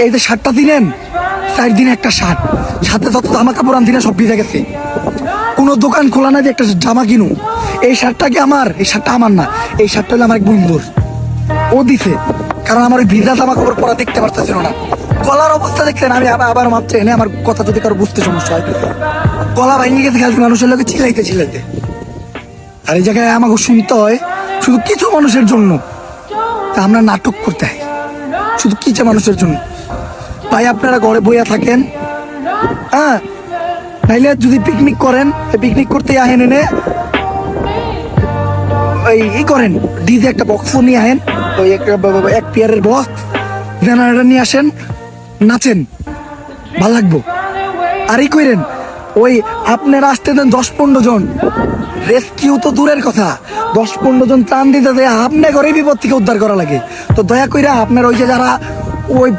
এই যে শার্টটা দিলেন, 4 দিনে একটা শার্ট, সাথে যত জামা কাপড় আনছি না সব ভিজে গেছে। কোনো দোকান খোলা নাই যে একটা জামা কিনু। এই শার্টটা কি আমার? এই শার্টটা আমার না, এই শার্টটা হলো আমার এক বন্ধুর, ও দিছে। কারণ আমার ওই ভিজা জামা কাপড় পরা দেখতে পারতেছিল না। গলার অবস্থা দেখছেন? আমি আবার মাপছে এনে, আমার কথা যদি কারো বুঝতে সমস্যা হয়, গলা ভেঙে গেছে খালি মানুষের লোকে চিলাইতে চিলাইতে। আর এই জায়গায় আমাকে শুনতে হয় শুধু কিছু মানুষের জন্য, তা আমরা নাটক করতে হয় শুধু কিছু মানুষের জন্য। ভাই আপনারা ঘরে বইয়া থাকেন, হ্যাঁ, নাইলে যদি পিকনিক করেন, পিকনিক করতে আহেন, এনে এই করেন, ডিজে একটা বক্স নিয়ে আহেন, ওই এক পেয়ারের বক্স জেনারেটর নিয়ে আসেন, নাচেন, ভাল লাগবো। আর এই করেন, ওই আপনারা আসতে দেন 10-15 জন, রেস্কিউ তো দূরের কথা, 10-15 জন ত্রাণ দিতে দেয়, আপনার ঘরে বিপদ থেকে উদ্ধার করা লাগে। তো দয়া কইরা আপনার ওই যে যারা ওই